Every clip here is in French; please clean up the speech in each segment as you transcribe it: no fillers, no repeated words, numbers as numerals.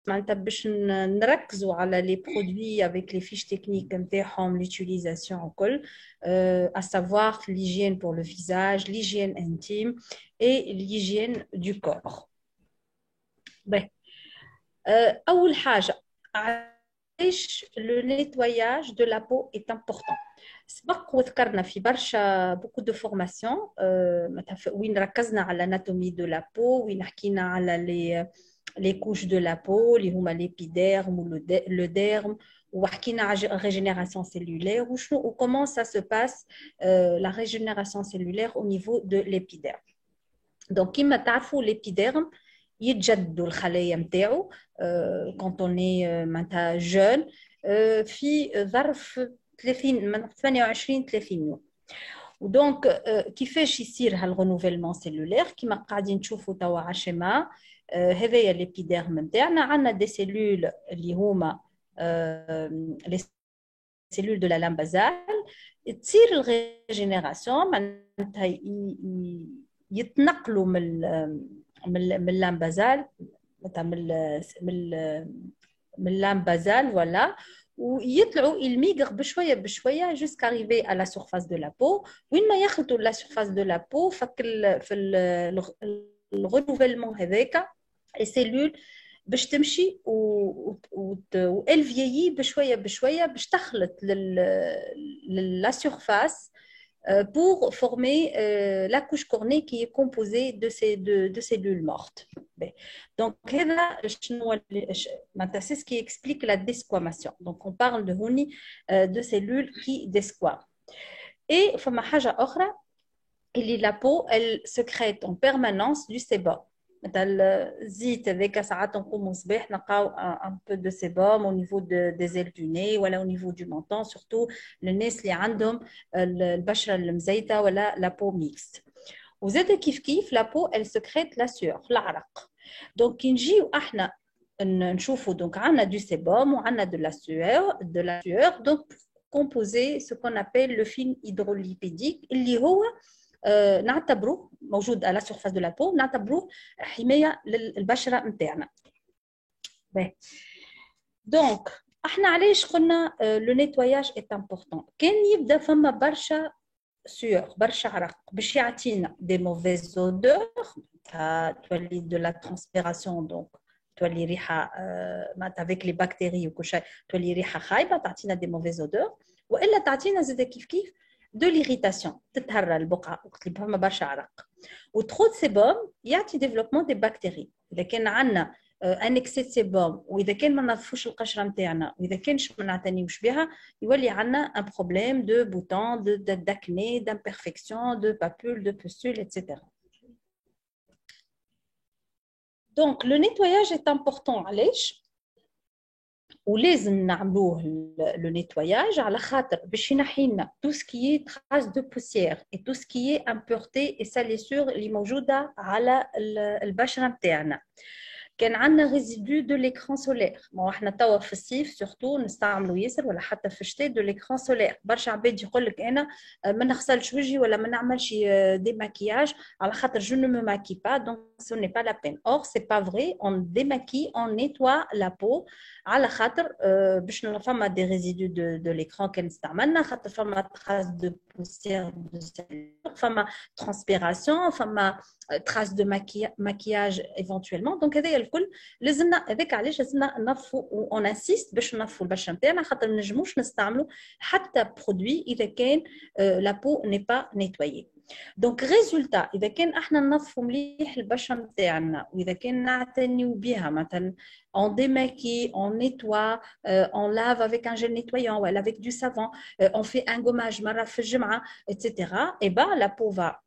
معناتها باش نركزوا على les produits avec les fiches techniques نتاعهم l'utilisation الكل à savoir l'hygiène pour le visage, l'hygiène intime et l'hygiène du corps. Ben, أول حاجة علاش le nettoyage de la peau est important. سبق وذكرنا في برشا beaucoup de formations وين ركزنا على l'anatomie de la peau وين حكينا على les couches de la peau اللي هما l'épiderme ou le derme وحكينا على régénération cellulaire ou comment ça se passe la régénération cellulaire au niveau de l'épiderme. Donc كما تعرفوا l'épiderme يتجددوا الخلايا نتاعو quand on est معناتها jeune في ظرف 28 30 يوم. ودونك كيفاش يصير هالغونوفيلمون سيلولير كيما قاعدين تشوفوا توا على الشيما هذايا ليبيديرم نتاعنا عندنا دي سيلول اللي هما لي سيلول دو لا لام بازال تصير الريجينيراسيون معناتها يتنقلوا من اللام بازال من اللام بازال ولا ويطلعوا الميغر بشويه بشويه jusqu'à arriver à la surface de la peau وين ما ياخذوا la surface de la peau في الرينوفيلمون هذاك السيلول باش تمشي وال فيي بشويه بشويه باش تخلط la surface pour former la couche cornée qui est composée de cellules mortes. Donc, c'est ce qui explique la desquamation. Donc, on parle de cellules qui desquament. Et, la peau, elle sécrète en permanence du sébum. الزيت هذاك ساعات نقوموا صباح نلقاو un peu de sébum au niveau des ailes du nez ولا au niveau du menton surtout الناس اللي عندهم البشرة المزيتة ولا la peau mixte. وزاد كيف la peau elle sécrète la sueur العرق. donc كي نجيو احنا نشوفوا donc عندنا du sébum وعندنا de la sueur donc composer ce qu'on appelle le film hydrolipédique اللي هو نعتبروه موجود على سيرفاس دو لا بو نعتبروه حمايه للبشره نتاعنا. دونك احنا علاش قلنا لو نيتواياج اي امبورطون كان يبدا فما برشا سيور برشا عرق باش يعطينا دي موفيز اودور تولي دو لا ترانسبيراسيون دونك تولي ريحه معناتها افيك لي بكتيري وكل شيء تولي ريحه خايبه تعطينا دي موفيز اودور والا تعطينا زاد كيف de l'irritation تتهرى البقعه وقت اللي فما برشا عرق وترو دو سيبوم يعطي ديفلوبمون دي بكتيري. اذا كان عندنا ان اكسي سيبوم واذا كان ما نظفوش القشره نتاعنا واذا كانش ما نعتنيوش بها يولي عندنا ان بروبليم دو بوتون داكني دامبيرفكسيون دو بابول دو بوستول اتسيتيرا. دونك لو نيتواياج est important علاش ولازم نعملوه لو نيتواياج على خاطر باش ينحي لنا تو سكي تراس دو بوسيير اي تو سكي امبورتي اي ساليسور اللي موجوده على البشره نتاعنا. كان عندنا ريزيدو دو ليكران سولير ما احنا توا في الصيف سورتو نستعملوا ياسر ولا حتى في الشتاء دو ليكران سولير برشا عباد يقول لك انا ما نغسلش وجهي ولا ما نعملش دي ماكياج على خاطر جو نو مو ماكي با دونك سو ني با لا بين. اور سي با فري اون ديماكي اون نيتوا لا بو على خاطر باش فما دي ريزيدو دو ليكران كان استعملنا خاطر فما تراس دو بوسيير دو سالير فما ترانسبيراسيون فما trace de maquillage éventuellement. donc هذا الكل لازمنا هذاك علاش لازمنا نظفوا اون انسيست باش نظفوا البشره نتاعنا خاطر ما نجموش نستعملوا حتى برودوي اذا كان لا بو ني با نيتوايي. دونك ريزولتا اذا كان احنا نظفوا مليح البشره نتاعنا واذا كان نعتنيو بها مثلا on démaquille, on nettoie, on lave avec un gel nettoyant ou avec du savon, on fait un gommage مرة في الجمعة etc. et ben la peau va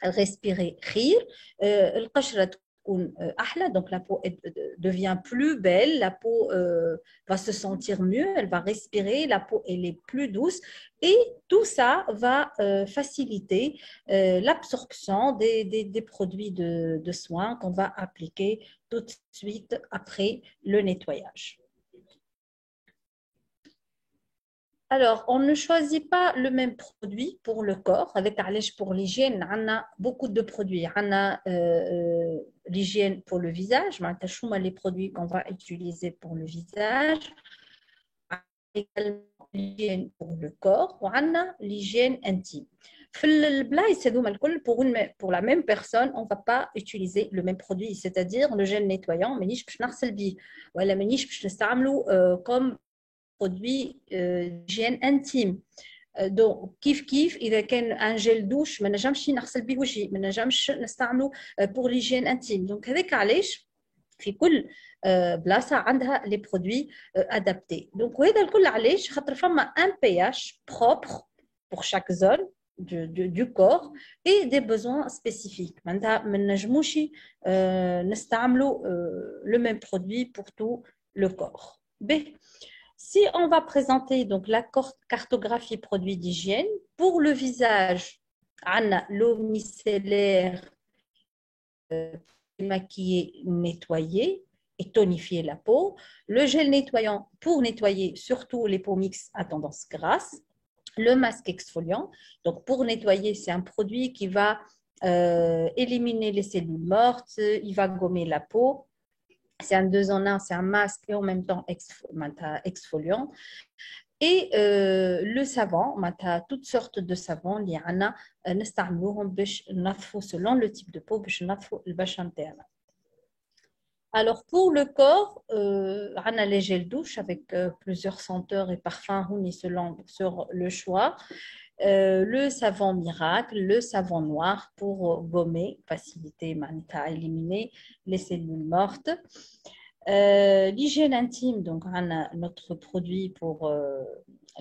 respirer خير القشرة تكون أحلى donc la peau devient plus belle, la peau va se sentir mieux, elle va respirer, la peau elle est plus douce et tout ça va faciliter l'absorption des produits de soins qu'on va appliquer tout de suite après le nettoyage. Alors, on ne choisit pas le même produit pour le corps. Avec pour l'hygiène, on a beaucoup de produits. On a l'hygiène pour le visage, les produits qu'on va utiliser pour le visage. Également l'hygiène pour le corps. On a l'hygiène intime. Pour la même personne, on ne va pas utiliser le même produit, c'est-à-dire le gel nettoyant, mais comme produit d'hygiène intime. Donc كيف إذا كان un gel douche ما نجمش نغسل به وجهي ما نجمش نستعمله pour l'hygiène intime. Donc هذاك علاش في كل بلاصه عندها les produits adaptés. Donc وهذا الكل علاش خاطر فما un pH propre pour chaque zone du corps et des besoins spécifiques. معناتها ما نجموش نستعملوا le même produit pour tout le corps. Si on va présenter donc la cartographie produits d'hygiène, pour le visage, on a l'eau micellaire maquiller, nettoyer et tonifier la peau, le gel nettoyant pour nettoyer surtout les peaux mixtes à tendance grasse, le masque exfoliant, donc pour nettoyer, c'est un produit qui va éliminer les cellules mortes, il va gommer la peau. C'est un 2 en 1, c'est un masque et en même temps exfoliant. Et le savon, toutes sortes de savons, il y en a, selon le type de peau, alors pour le corps, on a les gels douche avec plusieurs senteurs et parfums selon sur le choix. Le savon miracle, le savon noir pour gommer, faciliter, à éliminer les cellules mortes. L'hygiène intime, donc on a notre produit pour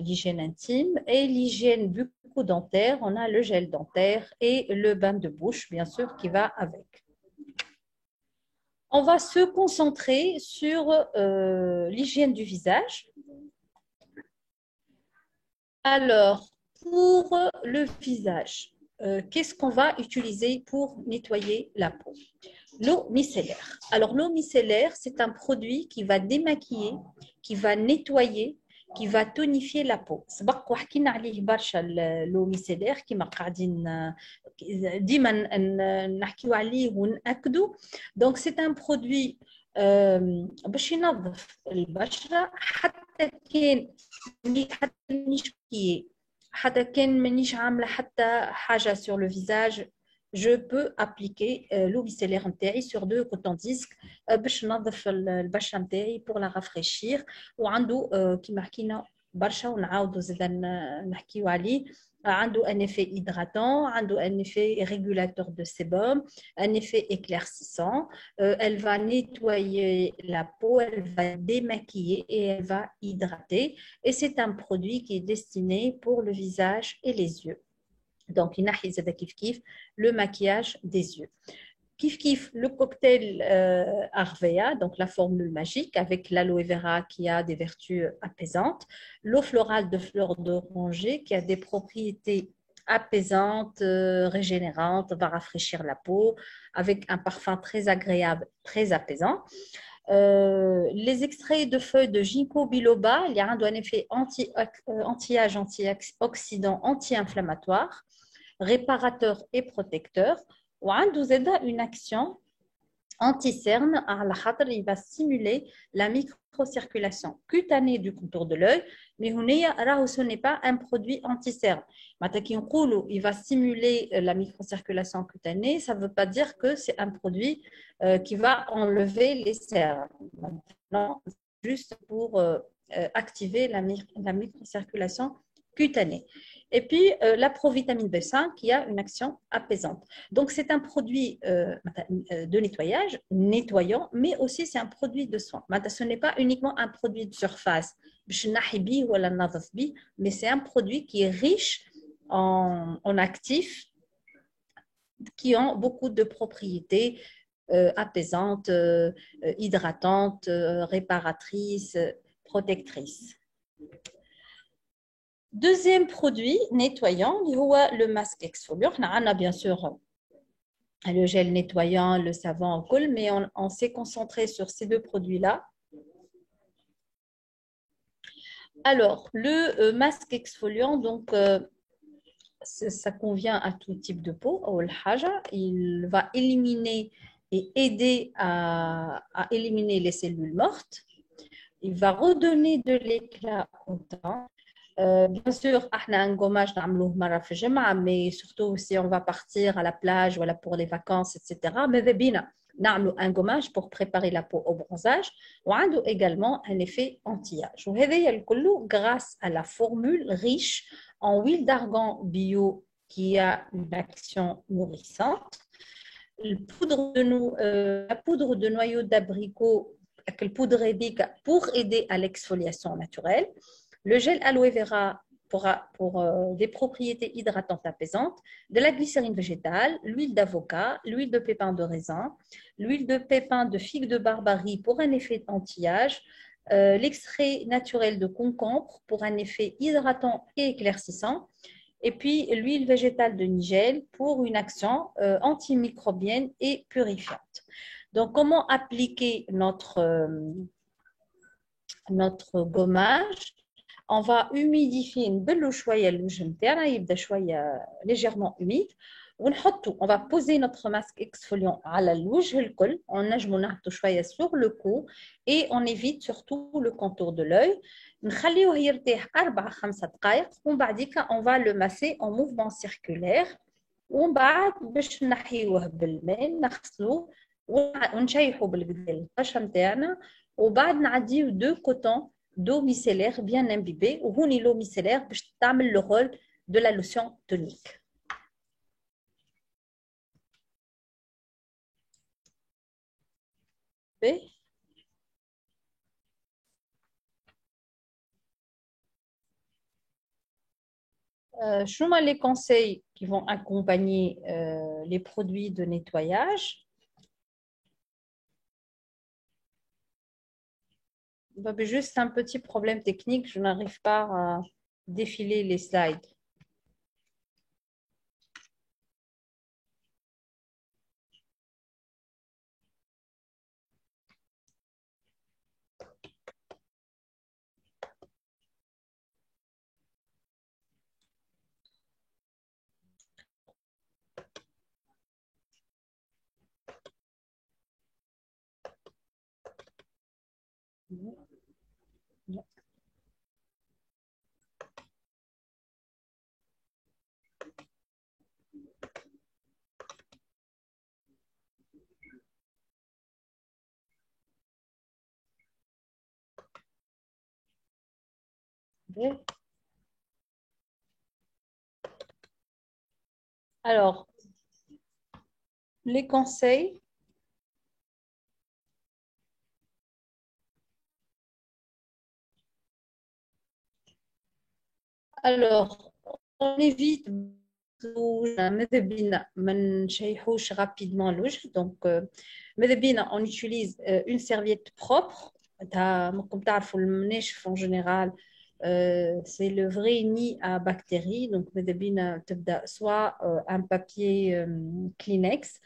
l'hygiène intime et l'hygiène bucco-dentaire, on a le gel dentaire et le bain de bouche, bien sûr, qui va avec. On va se concentrer sur l'hygiène du visage. Alors, pour le visage, qu'est-ce qu'on va utiliser pour nettoyer la peau? L'eau micellaire. Alors, l'eau micellaire, c'est un produit qui va démaquiller, qui va nettoyer, qui va tonifier la peau. سبق وحكينا عليه برشا l'eau micellaire كما قاعدين ديما نحكيو عليه ونأكدوا. Donc, c'est un produit باش ينظف البشرة حتى كان مانيش عاملة حتى حاجة sur le visage. Je peux appliquer l'eau micellaire نتاعي sur 2 cotons disques باش ننظف البشرة نتاعي pour la rafraîchir. وعنده كيما حكينا برشا ونعاودوا زاد نحكيو عليه. عنده un effet hydratant, عنده un effet régulateur de sébum, un effet éclaircissant. Elle va nettoyer la peau, elle va démaquiller et elle va hydrater. Et c'est un produit qui est destiné pour le visage et les yeux. Donc, il y a le maquillage des yeux. Le cocktail Arvea, donc la formule magique avec l'aloe vera qui a des vertus apaisantes, l'eau florale de fleurs d'oranger qui a des propriétés apaisantes, régénérantes, va rafraîchir la peau avec un parfum très agréable, très apaisant. Les extraits de feuilles de ginkgo biloba, il y a un effet anti-âge, antioxydant, anti-inflammatoire, réparateur et protecteur. وعنده زاده une action anti-cerne على خاطر il va stimuler la microcirculation cutanée du contour de l'œil. Mais ce n'est pas un produit anti-cerne. Il va stimuler la microcirculation cutanée, ça ne veut pas dire que c'est un produit qui va enlever les cernes. Non, juste pour activer la microcirculation cutanée. Et puis, la provitamine B5 qui a une action apaisante. Donc, c'est un produit de nettoyage, nettoyant, mais aussi c'est un produit de soin. Ce n'est pas uniquement un produit de surface, mais c'est un produit qui est riche en actifs qui ont beaucoup de propriétés apaisantes, hydratantes, réparatrices, protectrices. Deuxième produit nettoyant, le masque exfoliant. On a bien sûr le gel nettoyant, le savon en colle, mais on s'est concentré sur ces deux produits-là. Alors, le masque exfoliant, donc, ça convient à tout type de peau. Il va éliminer et aider à éliminer les cellules mortes. Il va redonner de l'éclat au teint. Bien sûr, on a un gommage mais surtout si on va partir à la plage ou pour les vacances, etc. Mais bien, un gommage pour préparer la peau au bronzage. On a également un effet anti-âge. Grâce à la formule riche en huile d'argan bio qui a une action nourrissante. La poudre de noyau d'abricot, la poudre ébique pour aider à l'exfoliation naturelle. Le gel aloe vera pour des propriétés hydratantes apaisantes, de la glycérine végétale, l'huile d'avocat, l'huile de pépin de raisin, l'huile de pépin de figue de Barbarie pour un effet anti-âge, l'extrait naturel de concombre pour un effet hydratant et éclaircissant, et puis l'huile végétale de nigel pour une action antimicrobienne et purifiante. Donc, comment appliquer notre gommage? On va humidifier نبلو شويه الوجه نتاعنا يبدا شويه légèrement humide ونحطو on va poser notre masque exfoliant على الوجه الكل ونجمو نحطو شويه sur le cou et on évite surtout le contour de l'œil نخليوه يرتاح 4-5 دقائق ومن بعديك on va le masser en mouvement circulaire ومن بعد باش نحيوه بالماء نغسلوه ونشيحوا بالقدا القشره نتاعنا وبعد نعديو دو كوتون d'eau micellaire bien imbibée ou l'eau micellaire pour تعمل le rôle de la lotion tonique. Je sont les conseils qui vont accompagner les produits de nettoyage? Juste un petit problème technique, je n'arrive pas à défiler les slides. Alors, les conseils. Alors, on évite rapidement l'ouche. Donc, on utilise une serviette propre. Comme en général, c'est le vrai nid à bactéries. Donc, soit un papier Kleenex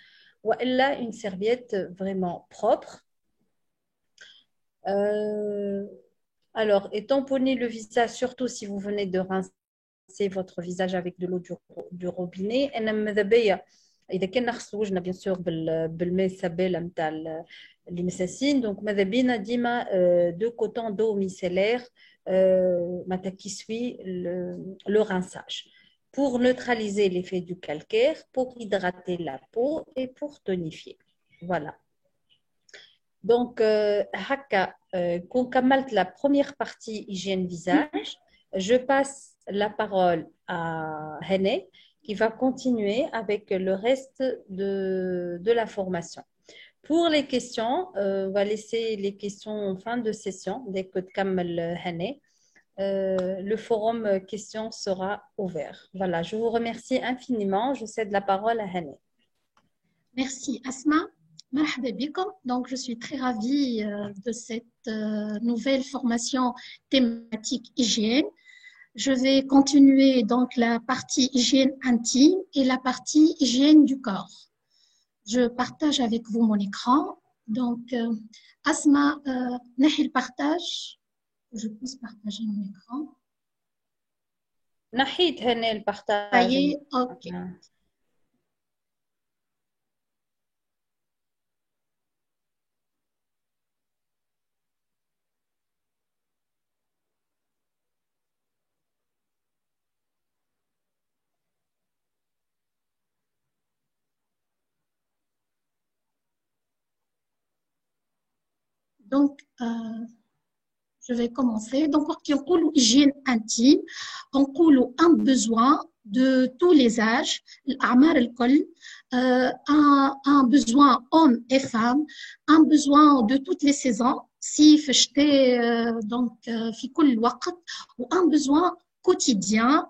ou une serviette vraiment propre. Alors, et tamponner le visage, surtout si vous venez de rincer votre visage avec de l'eau du robinet. إذا كان نغسل وجهنا bien sûr بالماء السبال نتاع المساسين donc ماذا بينا ديما deux cotons d'eau micellaire qui suit le rinçage pour neutraliser l'effet du calcaire, pour hydrater la peau et pour tonifier. Voilà. Donc, quand كملت la première partie hygiène visage, je passe la parole à Hene qui va continuer avec le reste de la formation. Pour les questions, on va laisser les questions en fin de session. Dès que تكمل Hene, le forum questions sera ouvert. Voilà, je vous remercie infiniment. Je cède la parole à Hene. Merci Asma. Marhaba bikum. Donc, je suis très ravie de cette nouvelle formation thématique hygiène. Je vais continuer donc la partie hygiène intime et la partie hygiène du corps. Je partage avec vous mon écran. Donc, Asma, nahi le partage. Je puisse partager mon écran. نحيت هنا Ça البارتاج. y est, ok. Donc, je vais commencer. Donc, quand on parle d'hygiène intime, on parle un besoin de tous les âges, un besoin homme et femme, un besoin de toutes les saisons, si donc في كل وقت, ou un besoin quotidien,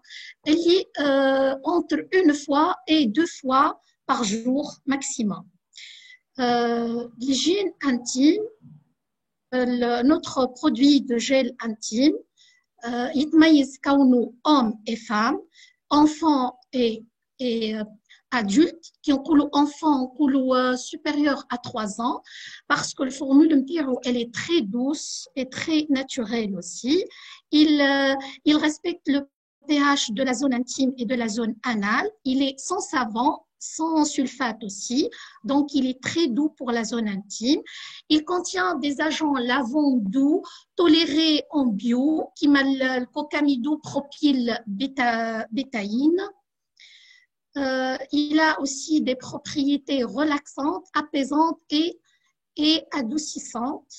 entre une fois et 2 fois par jour maximum. L'hygiène intime, notre produit de gel intime, يتميز كونه homme et femme, enfant et adulte, qui ont enfant supérieur à 3 ans, parce que le formule elle est très douce et très naturelle aussi. Il respecte le pH de la zone intime et de la zone anale. Il est sans savon, sans sulfate aussi, donc il est très doux pour la zone intime. Il contient des agents lavants doux tolérés en bio, qui m'a le cocamidopropylbétaïne. Il a aussi des propriétés relaxantes, apaisantes et adoucissantes.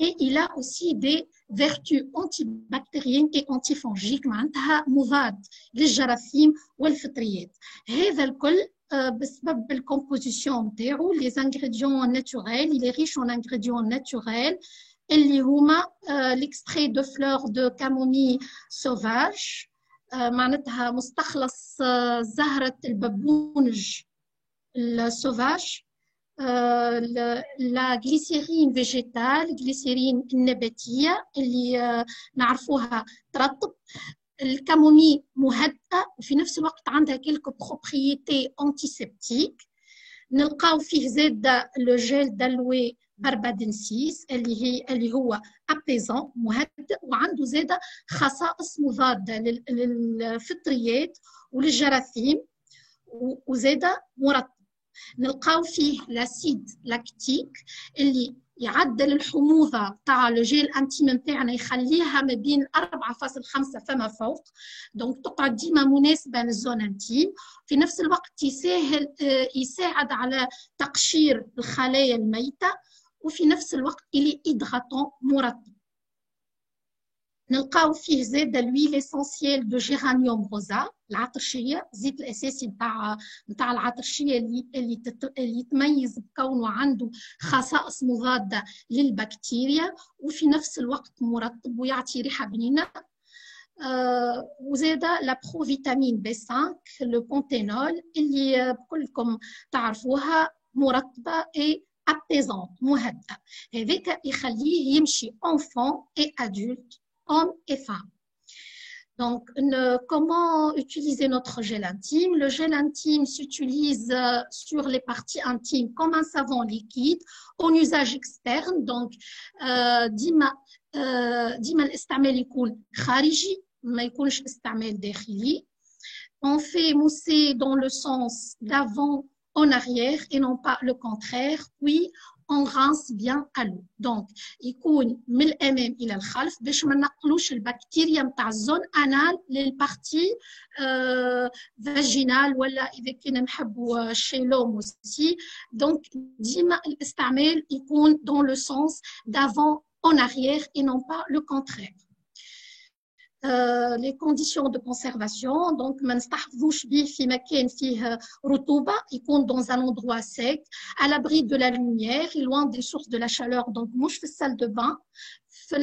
Et il a aussi des vertus antibactériennes et antifongiques, معناتها مضاد للجراثيم والفطريات. هذا الكل بسبب الكومبوزيشن نتاعو، les ingrédients naturels, il est riche en ingrédients naturels اللي هما l'extrait de fleurs de camomille sauvage، معناتها مستخلص زهرة البابونج السوفاج، la glycérine végétale, glycérine نباتية اللي نعرفوها ترطب، الكامومي مهدئة وفي نفس الوقت عندها كيلكو بروبريتي انتيسبتيك. نلقاو فيه زاد لو جيل دالوي بربادنسيس اللي هو ابيزون مهدئ، وعنده زاد خصائص مضادة للفطريات وللجراثيم وزاد مرطب. نلقاو فيه لاسيد لاكتيك اللي يعدل الحموضه تاع لو جيل انتيم نتاعنا، يخليها ما بين 4.5 فما فوق، دونك تقعد ديما مناسبه للزون انتيم. في نفس الوقت يساعد على تقشير الخلايا الميته، وفي نفس الوقت اللي هيدغاتون مرطب. نلقاو فيه زاد لويل اسونسييل دو جيرانيوم روزا، العطرشيه، الزيت الاساسي نتاع العطرشيه اللي يتميز بكونه عنده خصائص مضاده للبكتيريا، وفي نفس الوقت مرطب ويعطي ريحه بنينه. وزاد لا برو فيتامين بي 5 لو بونتينول اللي كلكم تعرفوها، مرطبه اي ابيزونت مهدئه. هذاك يخليه يمشي enfant et adulte, hommes et femmes. Donc, comment utiliser notre gel intime? Le gel intime s'utilise sur les parties intimes comme un savon liquide en usage externe. Donc, ديما الاستعمال يكون خارجي، ما يكونش استعمال داخلي. On fait mousser dans le sens d'avant en arrière et non pas le contraire, puis on rince bien à l'eau. Donc, يكون من الأمام إلى الخلف باش ما نقلوش البكتيريا متاع الزون أنال للبارتي فاجينال، ولا إذا كنا نحبوا شيلوم aussi. Donc, ديما الاستعمال يكون dans le sens d'avant en arrière et non pas le contraire. Les conditions de conservation, donc ما نستحفظوش به في مكان فيه رطوبة، يكون dans un endroit sec, à l'abri de la lumière et loin des sources de la chaleur. Donc مش في السال دو بان، في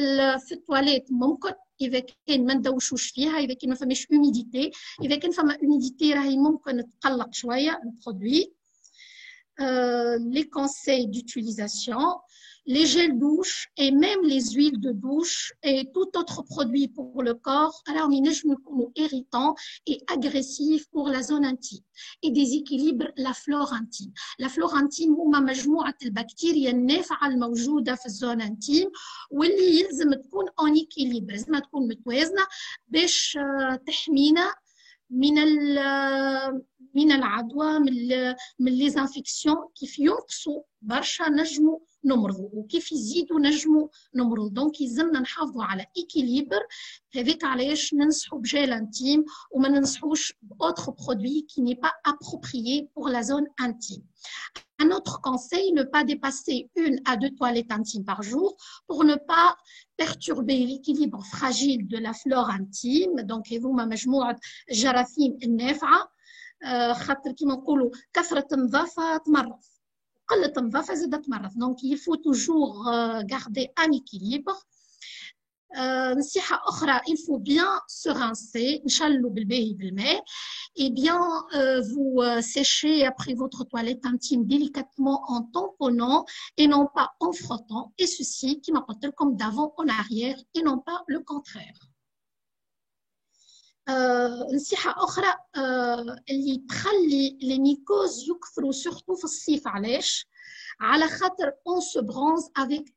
التواليت ممكن إذا كان ما ندوشوش فيها، إذا كان ما فماش humidité. إذا كان فما humidité راهي ممكن تقلق شوية البرودوي. les conseils d'utilisation, les gels douche et même les huiles de douche et tout autre produit pour le corps, alors nous irritants et agressifs pour la zone intime et déséquilibre la flore intime. La flore intime هما مجموعة البكتيريا النافعة الموجودة في الزون انتيم واللي يلزم تكون اون ايكيليبر، لازم تكون متوازنة باش تحمينا من العدوى من لي زانفيكسيون. كيف ينقصوا برشا نجموا نمرضوا وكيف يزيدوا نجموا نمرضوا. دونك يلزمنا نحافظوا على ايكيليبر. هذاك علاش ننصحوا بجيل انتيم وما ننصحوش باوتر برودوي كي ني با ابروبريé pour la zone intime. Un autre conseil, ne pas dépasser 1 à 2 toilettes intimes par jour pour ne pas perturber l'équilibre fragile de la flore intime. Donc, هذوما مجموعة الجراثيم النافعة. خاطر كيما نقولوا كثرة النظافة تمرض، قلة النظافة زادة تمرض. Donc, il faut toujours garder un équilibre. نصيحة أخرى, il faut bien se rincer, نشلوا بالباهي بالماء, et bien vous séchez après votre toilette intime délicatement en tamponnant et non pas en frottant, et ceci qui m'apporte comme d'avant en arrière et non pas le contraire. نصيحة أخرى اللي تخلي les mycoses يكثروا surtout في الصيف. علاش؟ على خاطر on se bronze avec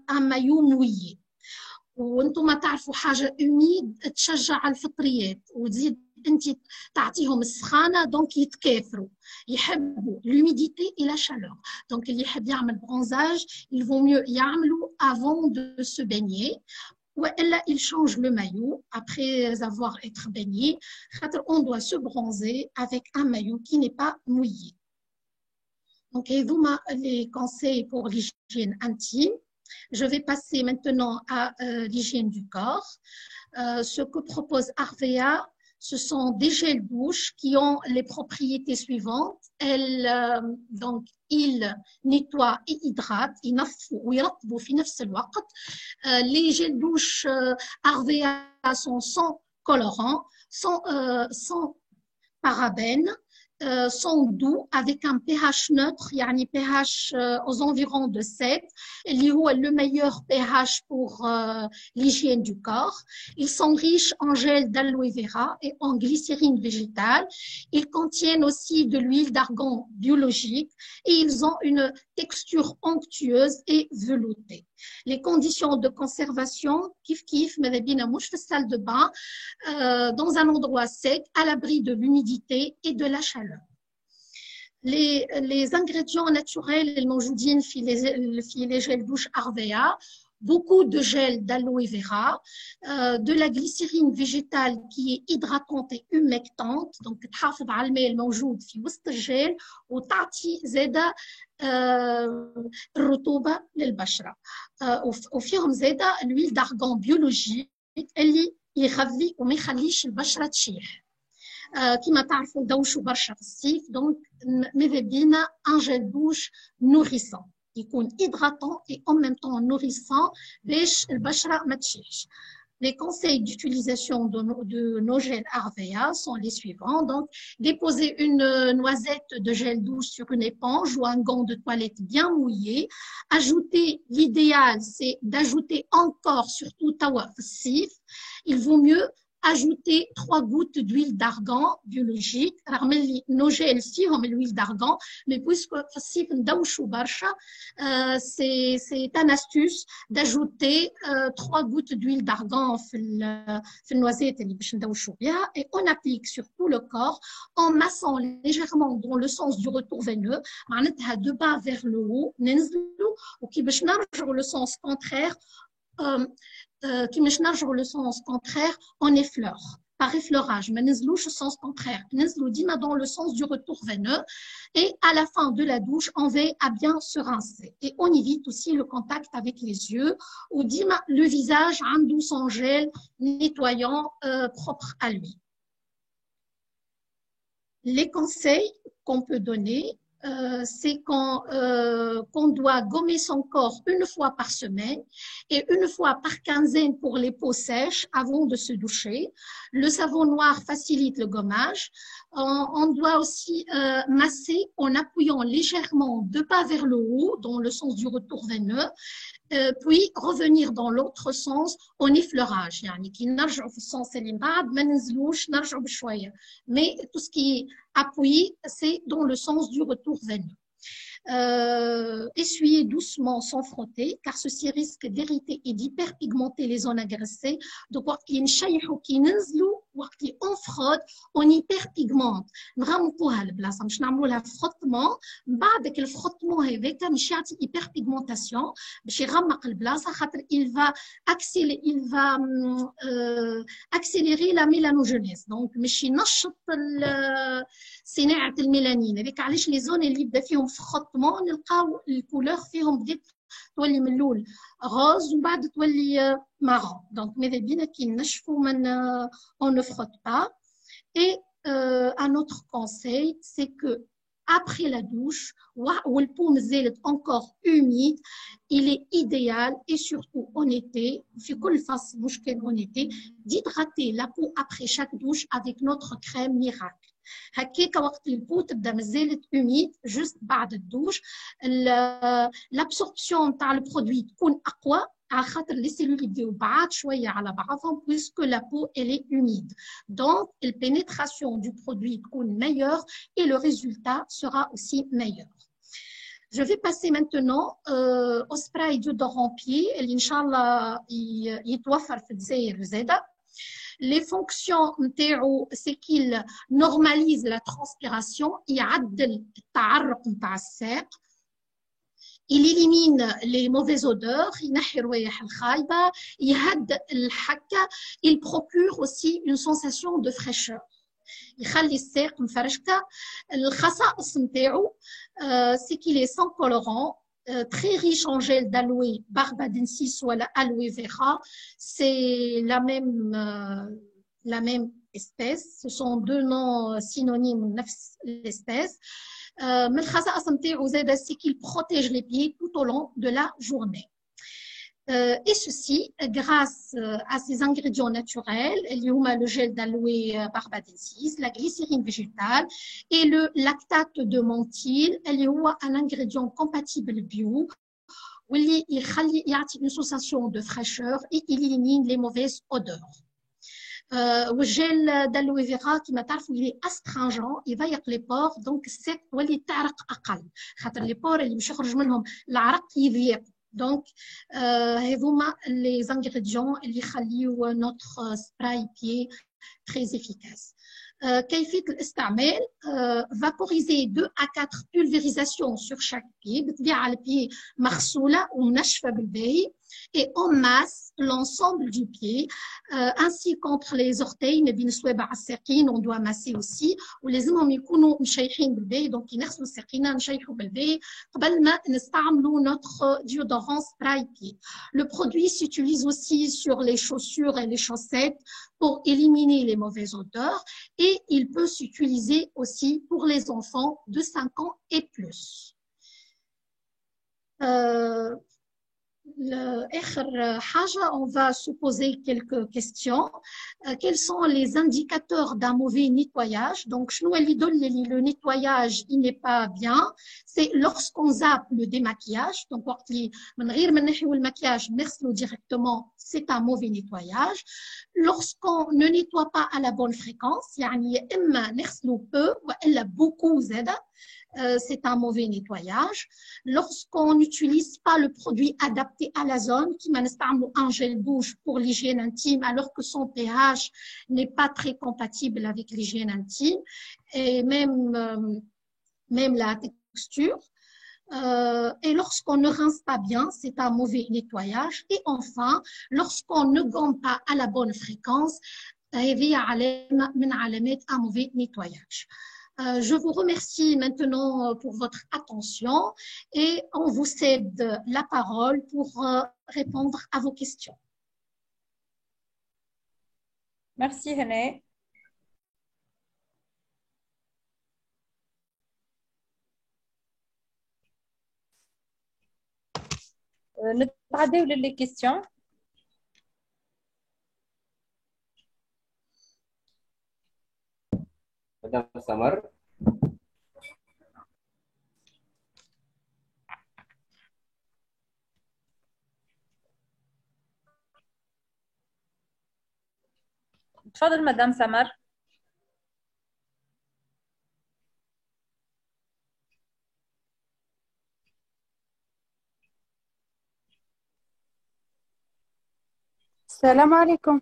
un maillot mouillé. وانتم تعرفوا حاجه اوميد تشجع الفطريات وتزيد انت تعطيهم السخانه دونك يتكاثروا يحبوا l'humidité et la chaleur. دونك اللي يحب يعمل برونزاج il vaut mieux يعملوا avant de se baigner والا il change le maillot après avoir été baigné. خاطر on doit se bronzer avec un maillot qui n'est pas mouillé. Donc هذوما les conseils pour l'hygiène intime. Je vais passer maintenant à l'hygiène du corps. Ce que propose Arvea, ce sont des gels douche qui ont les propriétés suivantes. Donc, ils nettoient et hydratent, ويرطبوا في نفس الوقت. Les gels douche Arvea sont sans colorant, sans parabènes, sont doux avec un pH neutre, yani pH aux environs de 7, اللي هو le meilleur pH pour l'hygiène du corps. Ils sont riches en gel d'aloe vera et en glycérine végétale. Ils contiennent aussi de l'huile d'argan biologique et ils ont une texture onctueuse et veloutée. Les conditions de conservation, kif ماذا مش في salle de bain, dans un endroit sec, à l'abri de l'humidité et de la chaleur. Les ingrédients naturels الموجودين في les gels douche Arvea, beaucoup de gel d'aloe vera, de la glycérine végétale qui est hydratante et humectante, donc تحافظ على الماء الموجود في وسط الجيل وتعطي زادة الرطوبة للبشرة. وفيهم زادة l'huile d'argan biologique اللي يغذي وما يخليش البشرة تشيح. كما تعرفوا ندوشوا برشا في الصيف دونك ماذا بينا ان جيل دوش نوريسون يكون hydratant et en même temps nourrissant باش البشرة ما تشيحش. Les conseils d'utilisation de nos gels Arvea sont les suivants. Donc, déposer une noisette de gel douche sur une éponge ou un gant de toilette bien mouillé. Ajouter, l'idéal, c'est d'ajouter encore, surtout tawa sif. Il vaut mieux ajouter 3 gouttes d'huile d'argan biologique. Nos gels فيهم l'huile d'argan, mais puisque c'est une astuce d'ajouter 3 gouttes d'huile d'argan في النوازات اللي باش ندوشوا بها et on applique sur tout le corps en massant légèrement dans le sens du retour veineux. معناتها de bas vers le haut ننزلوا وكي باش نرجعوا le sens contraire qui me change le sens contraire en effleure, par effleurage, mais nous le sens contraire, nous dîmes dans le sens du retour veineux et à la fin de la douche, on veille à bien se rincer et on évite aussi le contact avec les yeux ou dîmes le visage en douce en gel nettoyant propre à lui. Les conseils qu'on peut donner c'est qu'on doit gommer son corps une fois par semaine et une fois par quinzaine pour les peaux sèches avant de se doucher. Le savon noir facilite le gommage. On doit aussi masser en appuyant légèrement deux pas vers le haut dans le sens du retour veineux, puis revenir dans l'autre sens en effleurage. يعني كي نرجعوا في السنس اللي من بعد ما ننزلوش نرجعوا بشويه. Mais tout ce qui est appuyé, c'est dans le sens du retour veineux. Essuyer doucement sans frotter, car ceci risque d'irriter et d'hyperpigmenter les zones agressées. Donc, on frotte, on hyperpigmente. نغمقوها البلاصه مش نعملوا لها frottement. بعد الفروتمون هذاك مش يعطي hyperpigmentation باش يغمق البلاصه خاطر il va accélérer la mélanogenèse. Donc مش ينشط صناعه الميلانين. هذاك علاش لي زون اللي يبدا فيهم فروتمون نلقاو الكولور فيهم بدات تولي من الاول غوز ومن بعد تولي marron. Donc ماذا بينا كي نشفوا من on ne frotte pas. Et un autre conseil, c'est que après la douche, où le peau est encore humide, il est idéal et surtout en été, d'hydrater la peau après chaque douche avec notre crème miracle. هكاك وقت البو تبدا مازالت humide juste بعد الدوش l'absorption تاع البرودوي تكون اقوى على خاطر لي سيلول يبداو بعاد شويه على بعضهم puisque la peau elle est humide. Donc la pénétration du produit تكون meilleure et le résultat sera aussi meilleur. Je vais passer maintenant au spray déodorant pied اللي ان شاء الله يتوفر في الجزائر زاده. Les fonctions c'est qu'il normalise la transpiration, يعدل التعرق نتاع الساق. Il élimine les mauvaises odeurs, ينحي الروايح الخايبة، يهدئ الحكة. Il procure aussi une sensation de fraîcheur. يخلي الساق مفرشكة. الخصائص نتاعو c'est qu'il est sans colorant, très riche en gel d'aloe barbadensis ou aloe vera. C'est la même espèce. Ce sont deux noms synonymes de l'espèce. من الخصائص نتاعو زاده c'est qu'il protège les pieds tout au long de la journée. Et ceci grâce à ces ingrédients naturels, اللي هما le gel d'aloe barbadensis, la glycérine végétale et le lactate de menthil اللي هو un ingrédient compatible bio واللي يخلي يعطي une sensation de fraîcheur et il élimine les mauvaises odeurs. والجل d'aloe vera كما تعرفوا il est astringent, يضيق les pores donc الساق تولي تعرق اقل خاطر les pores اللي باش يخرج منهم العرق يضيق. Donc هذوما les ingrédients اللي يخليوا notre spray pied très efficace. كيفية الاستعمال vaporiser 2 à 4 pulvérisations sur chaque pied بطبيعة البي مغسولة ومنشفة بالباهي et en masse l'ensemble du pied ainsi qu'entre les orteils ما بين الصوابع الساقين on doit masser aussi ولازمهم يكونوا مشيحين بالباهي donc كي نغسلوا ساقينا نشيحوا بالباهي قبل ما نستعملوا notre déodorant spray pied. Le produit s'utilise aussi sur les chaussures et les chaussettes pour éliminer les mauvaises odeurs et il peut s'utiliser aussi pour les enfants de 5 ans et plus. آخر حاجة, on va se poser quelques questions. Quels sont les indicateurs d'un mauvais nettoyage? Donc, شنو اللي يدل le nettoyage il n'est pas bien? C'est lorsqu'on zappe le démaquillage. Donc, وقت اللي من غير ما نحيو المكياج نغسلو directement, c'est un mauvais nettoyage. Lorsqu'on ne nettoie pas à la bonne fréquence, يعني يا إما نغسلو peu وإلا beaucoup زادة, c'est un mauvais nettoyage. Lorsqu'on n'utilise pas le produit adapté à la zone, qui m'installe un gel douche pour l'hygiène intime, alors que son pH n'est pas très compatible avec l'hygiène intime, et même la texture. Et lorsqu'on ne rince pas bien, c'est un mauvais nettoyage. Et enfin, lorsqu'on ne gomme pas à la bonne fréquence, هذه علامة من علامات un mauvais nettoyage. Je vous remercie maintenant pour votre attention et on vous cède la parole pour répondre à vos questions. Merci Hene. نتعداو للي كيستيون. مدام سمر. تفضل مدام سمر. السلام عليكم.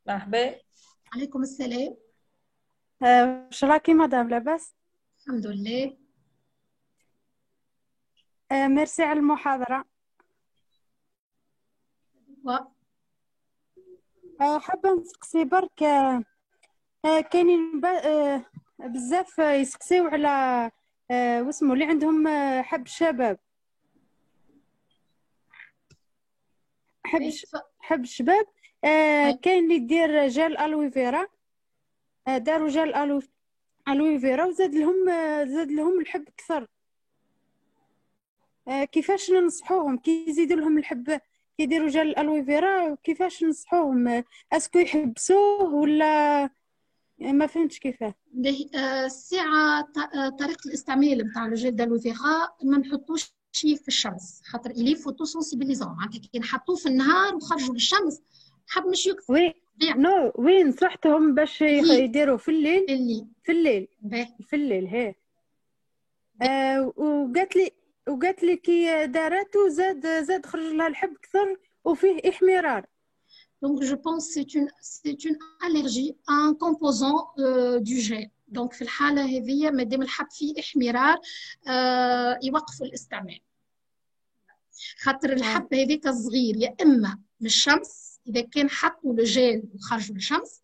مرحبا. عليكم السلام. واش راكي مدام لاباس؟ الحمد لله. ميرسي على المحاضرة. حابة نسقسي برك. كاينين بزاف يسقسيو على واسمو اللي عندهم حب الشباب. حب الشباب. كاين اللي يدير جل الوي فيرا. داروا جل الوي فيرا وزاد لهم الحب اكثر. كيفاش ننصحوهم كي يزيدوا لهم الحب كي يديروا جل الالوي فيرا؟ كيفاش ننصحوهم؟ اسكو يحبسوه ولا ما فهمتش كيفاه؟ الساعة طريقة الاستعمال نتاع الجل دالوي فيرا ما نحطوش شيء في الشمس خاطر إلي فوتو سونسيبيليزون، معناتها كي نحطوه في النهار وخرجوا للشمس حب مش يكثر. وين نصحتهم باش يديروا في الليل. في الليل هي. وقالت لي كي دارته زاد خرج لها الحب اكثر وفيه احمرار. Donc je pense c'est une allergie à un composant du gel. Donc في الحالة هذه مادام الحب فيه احمرار يوقفوا الاستعمال. خاطر الحب هذاك الصغير يا اما من الشمس، اذا كان حطوا الجل وخرجوا للشمس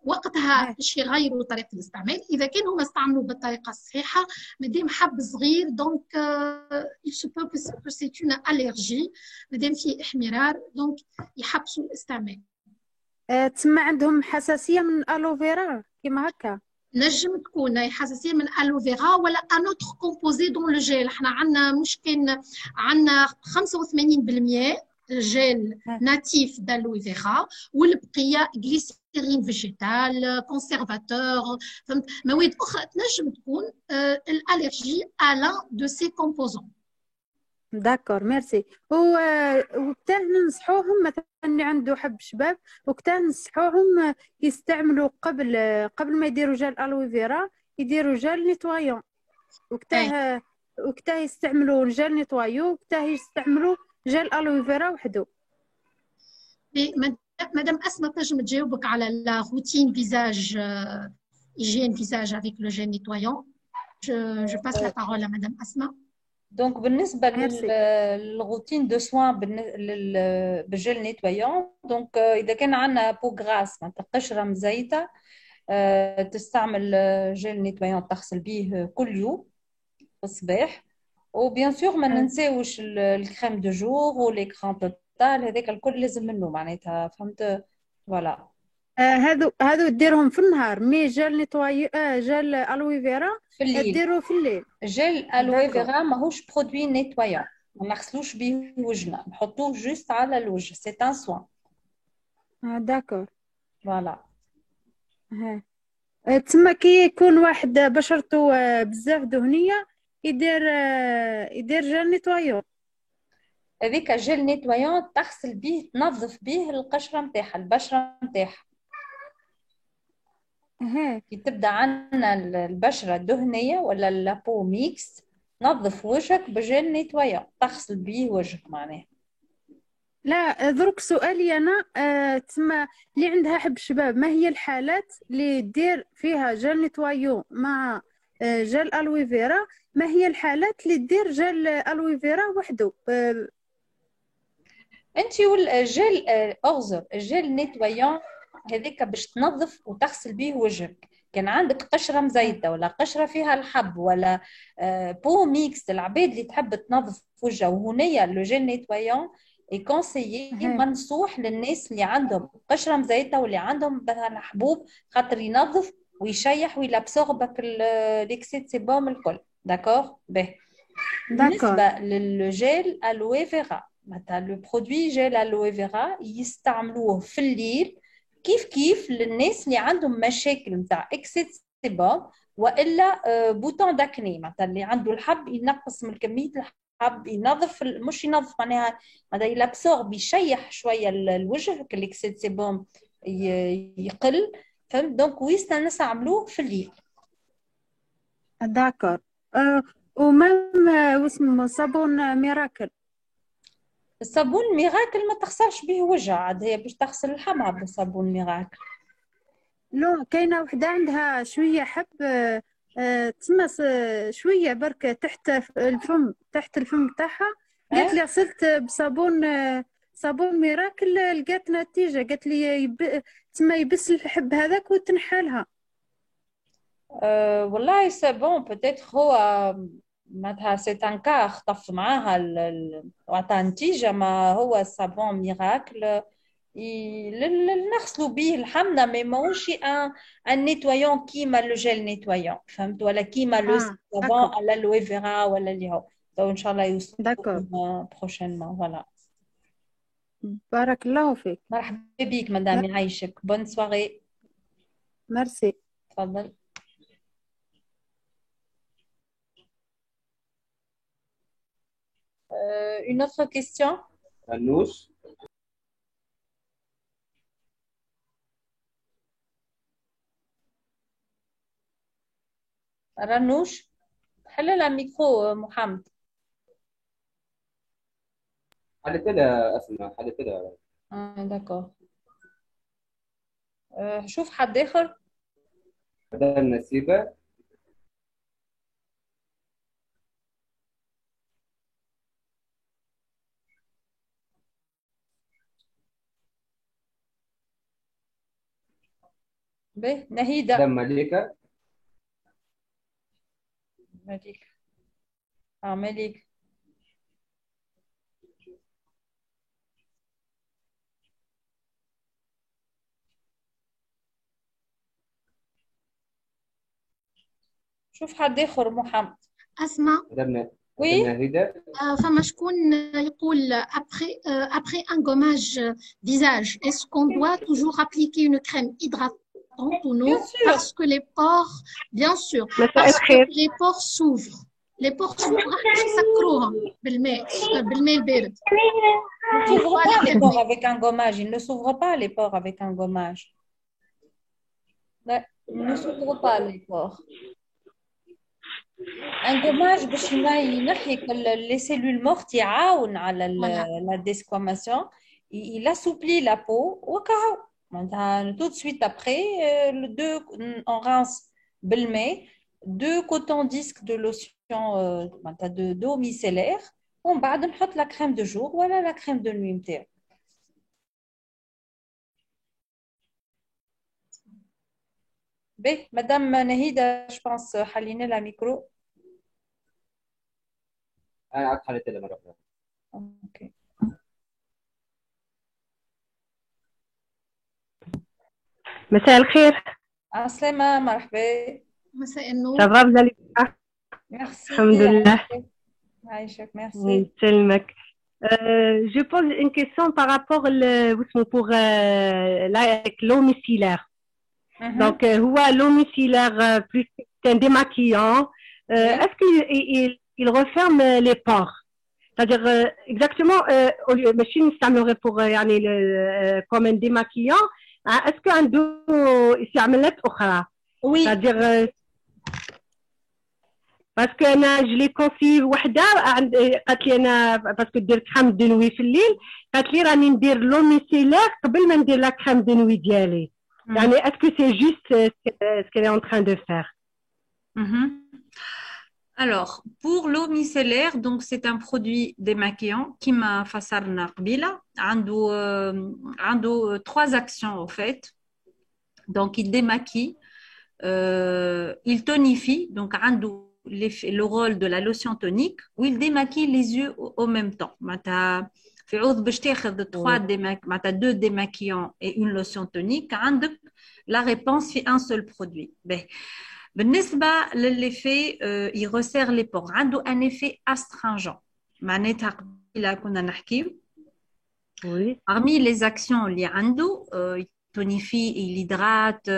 وقتها باش يغيروا طريقه الاستعمال. اذا كان هما استعملوا بالطريقه الصحيحه مادام حب صغير دونك il se peut que c'est une allergie مادام فيه احمرار دونك يحبسوا الاستعمال. تسمى عندهم حساسيه من الالوفيرا كيما هكا؟ نجم تكون حساسيه من الالوفيرا ولا ان اوتر كومبوزي دون لو جيل. احنا عندنا مشكل، عندنا 85% جيل ناتيف دالوي فيرا والبقيه غليسيرين فيجيتال كونسيرفاتور، فهمت، مواد اخرى تنجم تكون الالرجي à l'un de ces composants. داكور ميرسي. وكتا ننصحوهم مثلا اللي عنده حب شباب وكتا ننصحوهم يستعملوا قبل ما يديروا جل الوي فيرا يديروا جل نيتوايون، وكتا يستعملوا جل نيتوايو وكتا يستعملوا جل الوي فيرا وحده. مدام اسماء تنجم تجاوبك على لا روتين فيزاج hygiène visage avec le gel nettoyant. Je passe la parole à madame Asma. دونك بالنسبه للروتين دو سوان بالجل نيتويون، دونك اذا كان عندنا بو غراس معناتها قشره مزيته تستعمل جل نيتويون تغسل به كل يوم في الصباح. وبيان سور ما ننساوش الكريم دو جور ولي كريم توتال، هذاك الكل لازم منه معناتها، فهمت؟ فوالا هادو ديرهم في النهار. مي جل نيتواي جل الوي فيرا ديروا في الليل. جل الوي فيرا ماهوش برودوي نيتوايون، ما نغسلوش به وجهنا، نحطوه جوست على الوجه، سي ان سوان. داكور فوالا. تسمى كي يكون واحد بشرته بزاف دهنيه يدير جل نيتوايون. هذيك جل نيتوايون تغسل به تنظف به القشره نتاعها البشره نتاعها. كي تبدا عندنا البشره الدهنيه ولا لابو ميكس نظف وجهك بجل نيتوايون تغسل به وجهك معناه. لا درك سؤالي انا تسمى اللي عندها حب شباب ما هي الحالات اللي دير فيها جل نيتوايون مع جل الوي فيرا؟ ما هي الحالات اللي دير جل الوي فيرا وحده؟ انت والجل اغزر الجل نيتوايون هذيك باش تنظف وتغسل به وجهك. كان عندك قشره مزيته ولا قشره فيها الحب ولا بو ميكس، العباد اللي تحب تنظف وجهها وهنيا لو جل نيتوايون يكونسيي منصوح للناس اللي عندهم قشره مزيته واللي عندهم مثلا حبوب، خاطر ينظف ويشيح ويلابسوربك ليكسيد سيبوم الكل. داكور به. بالنسبه للجيل الوي فيرا معناتها لو برودوي جيل الوي فيرا يستعملوه في الليل كيف للناس اللي عندهم مشاكل نتاع اكسيد سيبوم والا بوتون داكني، معناتها اللي عنده الحب ينقص من كميه الحب، ينظف مش ينظف معناها هذا يلابسورب يشيح شويه الوجه الاكسيد سيبوم يقل، فهمت؟ دونك ويستانس عملوه في الليل. داكور. ومام واسمه صابون ميراكل. الصابون ميراكل ما تغسلش به وجه، عاد هي باش تغسل الحمى بالصابون ميراكل. لو كاينه وحده عندها شويه حب تسمى شويه برك تحت الفم تاعها، قالت لي غسلت بصابون صابون ميراكل لقات نتيجه، قالت لي تسمى يبس الحب هذاك وتنحالها. والله سي بون بوتيتر هو معناتها سي ان كا خطف معاها وعطاها نتيجه، ما هو الصابون ميراكل نغسلوا به الحمضه، مي ماهوش ان نيتويون كيما لو جيل نيتويون، فهمت؟ ولا كيما لو صابون على الوي فيرا ولا اللي هو تو ان شاء الله يوصلوا بروشينمون. فوالا. بارك الله فيك. مرحبا بك مدام، يعيشك. بون سواري. ميرسي. تفضل. Une autre question? Anouche. رنوش حل لها ميكرو محمد. حلت لها اسمها، حلت لها. داكور. شوف حد اخر. مدام نسيبة. به نهيدة. مدام مليكة. مليك. مليك. شوف حد اخر. محمد. أسمع. مدام وي. نهيدة. فما شكون يقول après un gommage visage, est-ce qu'on doit toujours appliquer une crème hydratante ou non? Parce que les pores, bien sûr, parce que les pores s'ouvrent. Les pores s'ouvrent باش يسكروهم بالماء البارد. Ne s'ouvre pas les pores avec un gommage. Il ne s'ouvre pas les pores avec un gommage. Il ne s'ouvre pas les pores. Un gommage باش ينحي les cellules mortes يعاون على la desquamation. Il assouplit la peau. وكاو. Tout de suite après, on rince بالماء 2 cotons disques de lotion d'eau micellaire. ومن بعد نحط لا كريم دو جور ولا لا كريم دو نوي نتاعو. باهي مدام نهيدة جو بونس حلينا لها ميكرو. انا عاد حلت لها مرة أخرى. اوكي. مساء الخير. عسلامة. مرحبا. مساء النور. شباب زالي. ميرسي. الحمد لله. عايشك. ميرسي. يسلمك. Je pose une question par rapport pour l'eau micellaire. Donc, l'eau micellaire plus qu'un démaquillant, est-ce qu'il referme les pores? C'est-à-dire exactement, au lieu machine s'améliorer pour comme un démaquillant, est-ce qu'un dos s'améliore autre? Oui. C'est-à-dire parce que je l'ai conseillé وحده قالت لي انا باسكو درت كريم دو نوي في الليل، قالت لي راني ندير لو ميسيلير قبل ما ندير لا كريم دو نوي ديالي. يعني اسكو سي جوست ce qu'elle est en train de faire. Alors, pour l'eau micellaire, donc c'est un produit démaquillant qui m'a fassarna قبيلة. عنده 3 actions au fait. Donc il démaquille, il tonifie, donc عنده le rôle de la lotion tonique, où il démaquille les yeux au même temps. في عوض باش تاخذ 2 démaquillants et une lotion tonique, عندك la réponse في un seul produit. بالنسبة للeffet, il resserre les pores. عنده un effet astringent. معناتها اللي كنا نحكيو. Oui. Parmi les actions اللي عنده il tonifie, il hydrate,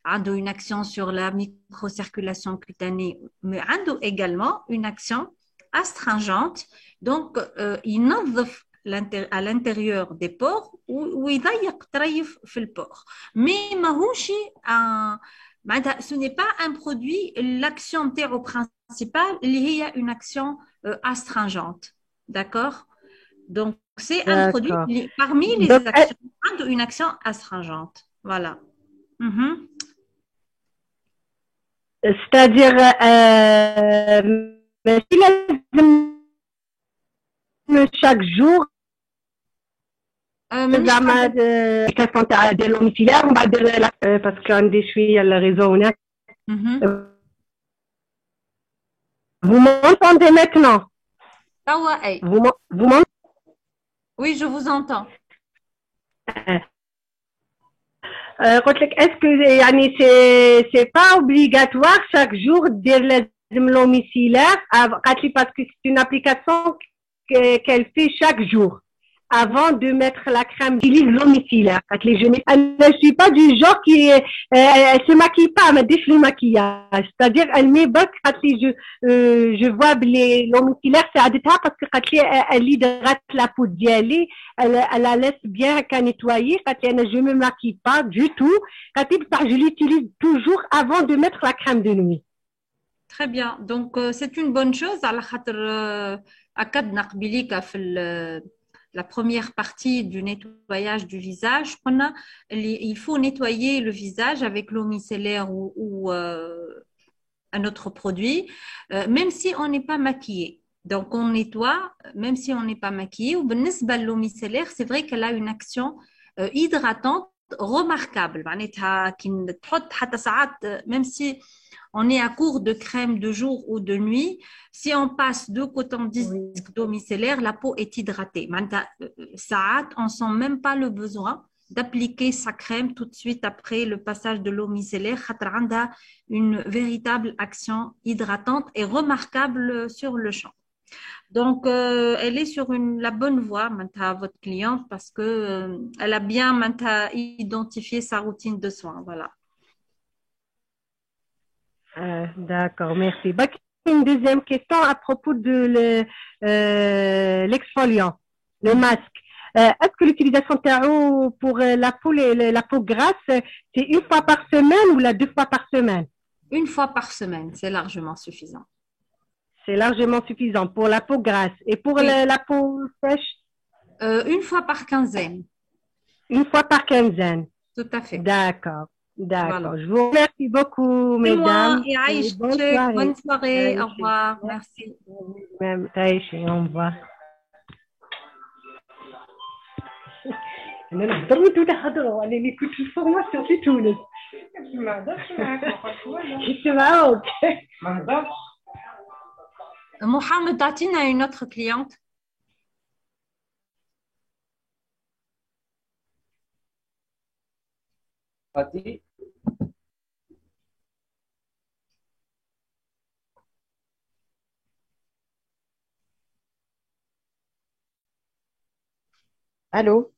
عنده une action sur la microcirculation cutanée, mais عنده également une action astringente. Donc il نظف à l'intérieur des pores ويضيق طريف في البور. Mais ماهوش ce n'est pas un produit, l'action نتاعو principale اللي هي une action astringente. D'accord? Donc c'est un produit parmi les actions une action astringente. Voilà. C'est-à-dire chaque jour زعما الكاسون تاع ديال لوميسيلير ومن بعد باسكو عندي شويه الريزو هناك. Vous m'entendez maintenant? Vous m'entendez? Oui, je vous entends. قلت لك اسكو يعني سي با اوبليغاتوار شاك جور دير لازم لوميسيلير قالت لي باسكو سي اون ابليكاسيون qu'elle fait chaque jour avant de mettre la crème. J'utilise l'homicylaire. Je ne suis pas du genre qui elle se maquille pas, elle me défile le maquillage. C'est-à-dire elle met boc. Je vois l'homicylaire c'est adéquat parce que elle hydrate la peau d'yali, elle la laisse bien qu'à nettoyer. Je me maquille pas du tout. Je l'utilise toujours avant de mettre la crème de nuit. Très bien. Donc c'est une bonne chose. على خاطر أكدنا قبيليك في la première partie du nettoyage du visage, il faut nettoyer le visage avec l'eau micellaire ou un autre produit, même si on n'est pas maquillé. Donc on nettoie même si on n'est pas maquillé. Ou l'eau micellaire, c'est vrai qu'elle a une action hydratante remarquable. Même si on est à court de crème de jour ou de nuit, si on passe 2 coton-disques d'eau micellaire, la peau est hydratée. On ne sent même pas le besoin d'appliquer sa crème tout de suite après le passage de l'eau micellaire. Elle a une véritable action hydratante et remarquable sur le champ. Donc, elle est sur la bonne voie, votre cliente, parce qu'elle a bien identifié sa routine de soins. Voilà. D'accord, merci. Une deuxième question à propos de l'exfoliant, le masque. Est-ce que l'utilisation pour la peau grasse, c'est une fois par semaine ou 2 fois par semaine? Une fois par semaine, c'est largement suffisant. C'est largement suffisant pour la peau grasse. Et pour la peau sèche? Une fois par quinzaine. Une fois par quinzaine. Tout à fait. D'accord. D'accord. Voilà. Je vous remercie beaucoup, mesdames. Bonne soirée. Au revoir. Merci. Au revoir. أنا نهضر وانتو تهضروا أنا اللي كنت في الفورماسيون في تونس. ما هضرش معاك يسمعوك. ما هضرش. Mohamed, تعطينا une autre cliente. Fatih. Allô?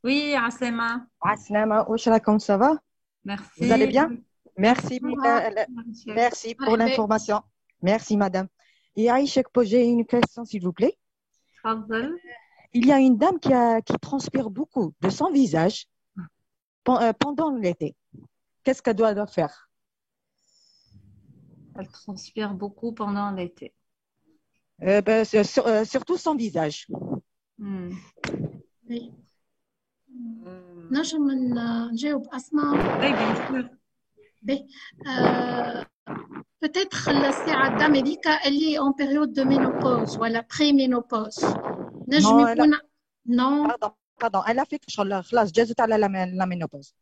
Oui, Aslema. Aslema, comment ça va? Merci. Vous allez bien? Merci, merci pour l'information. Merci, madame. Et Aïcha, j'ai une question, s'il vous plaît. Il y a une dame qui transpire beaucoup de son visage pendant l'été. Qu'est-ce qu'elle doit faire? Elle transpire beaucoup pendant l'été. Surtout son visage. Oui. نجم نجاوب أسماء؟ Oui, bien sûr. Peut-être الساعة دام هذيك اللي en période de ménopause ولا pré-ménopause. نجم يكون non. Pardon, elle a fait خلاص جازت على la ménopause.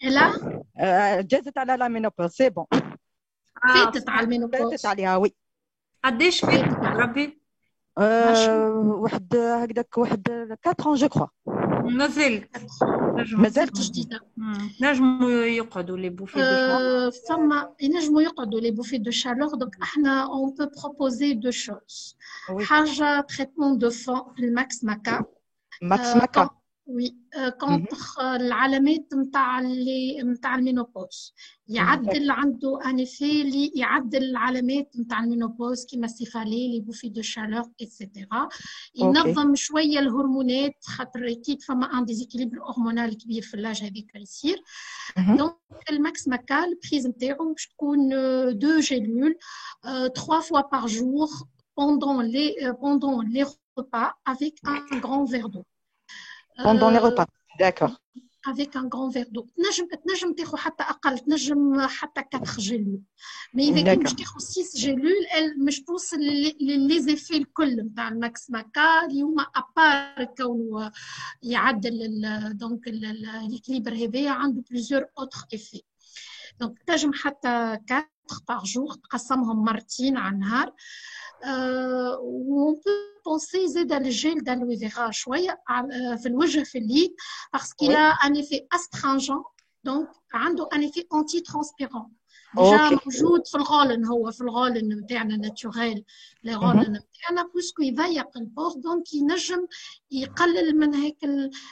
Elle a جازت على la ménopause, c'est bon. فاتت على المينوبوز. فاتت عليها وي. قديش فاتت ربي؟ واحد هكذاك 4 ans je crois. مازال مازالت جديده. نجموا يقعدوا لي بوفي دو شالور. فما ينجموا يقعدوا لي بوفي دو شالور. دونك احنا اون بو بروبوزي دو شوز. حاجه تريتمون دو فون الماكس ماكا. ماكس ماكا وي كونتر العلامات نتاع المينوبوز. يعدل عنده ان افي اللي يعدل العلامات نتاع المينوبوز كيما السيفالي لي بوفي دو شالور ايتترا. ينظم شويه الهرمونات خاطر اكيد فما ان ديزيكيليبر هرمونال كبير في اللاج هذيك يصير. دونك الماكس ماكا البريز نتاعو باش تكون 2 جيلول 3 fois par jour pendant les repas avec un grand verre d'eau. Pendant les repas, d'accord. Avec un grand verre d'eau. تنجم تاخذ حتى اقل، تنجم حتى 4 جيلول. مي اذا كان باش تاخذ 6 جيلول مش توصل لي زيفي الكل نتاع الماكس ماكا اللي هما ابار كونه يعدل دونك ليكيليبر هذايا عنده بليزيور اوتر افي. دونك تنجم حتى 4 باغ جور تقسمهم مرتين على النهار. وممكن بونسي زاد الجيل دالوي فيغا شويه في الوجه في اليد باسكو لا ان افي استرانجون دونك عنده ان افي انتي ترانسبيرون ديجا موجود في الغولن. هو في الغولن نتاعنا ناتوريل لي غولن نتاعنا بوسكو يضيق البور دونك ينجم يقلل من هيك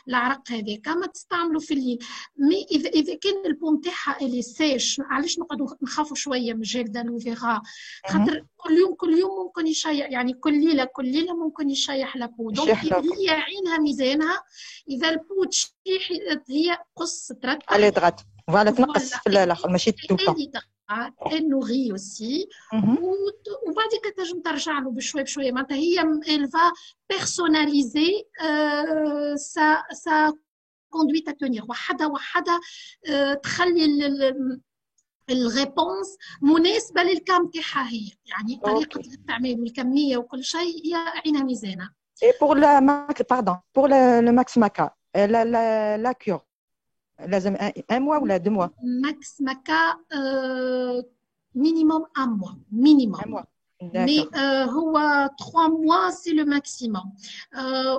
العرق هذاك. ما تستعملوا في الليل. مي اذا كان البو نتاعها الي سيش علاش نقعدوا نخافوا شويه من جيل دالو فيغا خاطر كل يوم ممكن يشيح يعني كل ليله ممكن يشيح لابو. دونك هي عينها ميزانها اذا البو تشيح هي قص ترتب على دغات فوالا تنقص في الاخر ماشي توتا النوغي اوسي. وبعد كده تنجم ترجع له بشويه معناتها هي الفا بيرسوناليزي سا كوندويت ا تونير وحده تخلي الريبونس مناسبه للكام تاعها هي يعني طريقه التعامل والكميه وكل شيء هي عينها ميزانها. اي بور لا ماك باردون بور لو ماكس ماكا لا كور لازم 1 mois ولا 2 mois؟ ماكس ماكا مينيموم 1 mois مينيموم. 1 mois. Mais هو 3 mois c'est le maximum.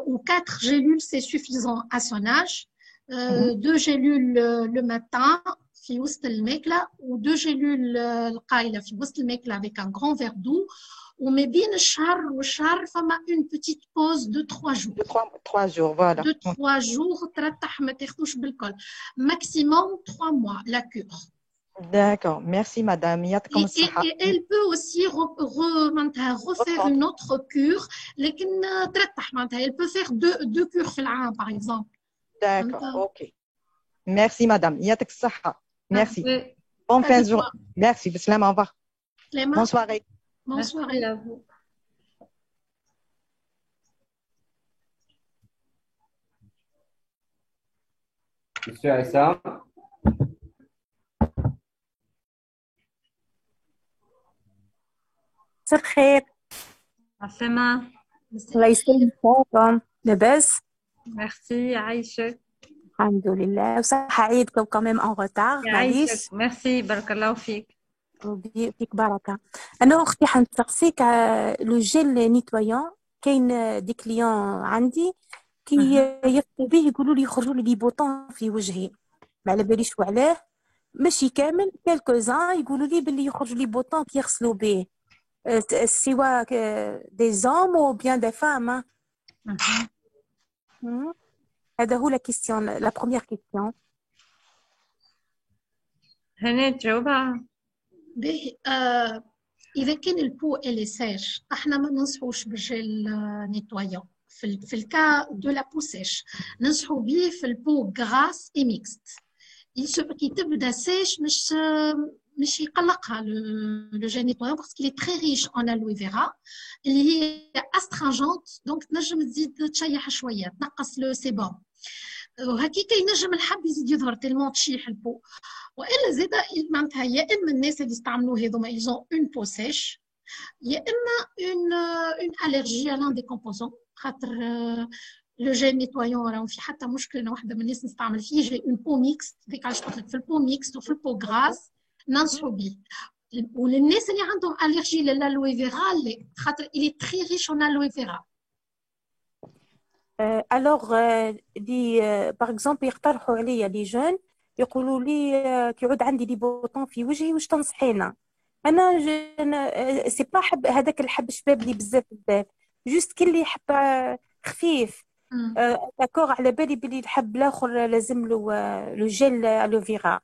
Ou 4 gélules c'est suffisant à son âge. 2 gélules le matin في وسط الماكلة و 2 gélules القايلة في وسط الماكلة avec un grand verre d'eau. وما بين الشهر والشهر فما une petite pause de 3 jours. 3 jours voilà. De 3 jours ترتاح ما تاخذوش بالكل. Maximum 3 mois la cure. D'accord, merci madame. يعطيكم الصحة. Et elle peut aussi refaire une autre cure لكن ترتاح معناتها elle peut faire 2 cures في العام par exemple. D'accord, ok. Merci madame. يعطيك الصحة. Merci. Bonne fin de journée. Merci. Bismillah, au revoir. Bonne soirée. Bonne soirée à vous. Monsieur Aïssa. مساء الخير. عسلامة. الله يسلمكم. لاباس؟ ميرسي يعيشك. الحمد لله وصحة عيدكم كمان اون روتار. يعيشك. ميرسي بارك الله فيك. فيك بركة. أنا أختي حنسقسيك لو جيل نيتويان. كاين دي كليون عندي كي يطلبوا به يقولوا لي يخرجوا لي بوطون في وجهي ما على باليش وعلاه ماشي كامل كالكوزان يقولوا لي باللي يخرجوا لي بوطون كي يغسلوا به سواء دي زوم او بيان دي فام. هذا هو لا كيستيون لا بروميير كيستيون. هنا تجاوبها. باهي اذا كان البو الي سيش احنا ما ننصحوش بالجيل نيتويان. في الكا دو لا بو سيش ننصحوا به في البو غراس اي ميكست. كي تبدا سيش مش يقلقها لو جيل نيتويان باسكو لي تري ريش اون الوي فيرا اللي هي استرانجونت دونك تنجم تزيد تشيح شويه تنقص لو سيبون وهكيك ينجم الحب يزيد يظهر تلمون تشيح البو. والا زاد معناتها يا اما الناس اللي يستعملوا هذوما ايزون اون بو سيش يا اما اون الرجي على دي كومبوزون خاطر لو جيل نيتويون راهو في حتى مشكل. انا واحده من الناس نستعمل فيه جي اون بو ميكس ديك علاش قلت لك في البو ميكس وفي البو غراس ننصحوا به. وللناس اللي عندهم الرجي للالوي فيرا خاطر الي تري ريش اون الوي فيرا. الوغ لي باغ اكزومبل يقترحوا عليا لي جون يقولوا لي كيعود عندي لي بوطون في وجهي واش تنصحينا. انا سي با حب هذاك الحب شباب اللي بزاف بزاف، جوست كي اللي يحب خفيف داكوغ. على بالي بلي الحب الاخر لازم له لو جيل الوفيرا،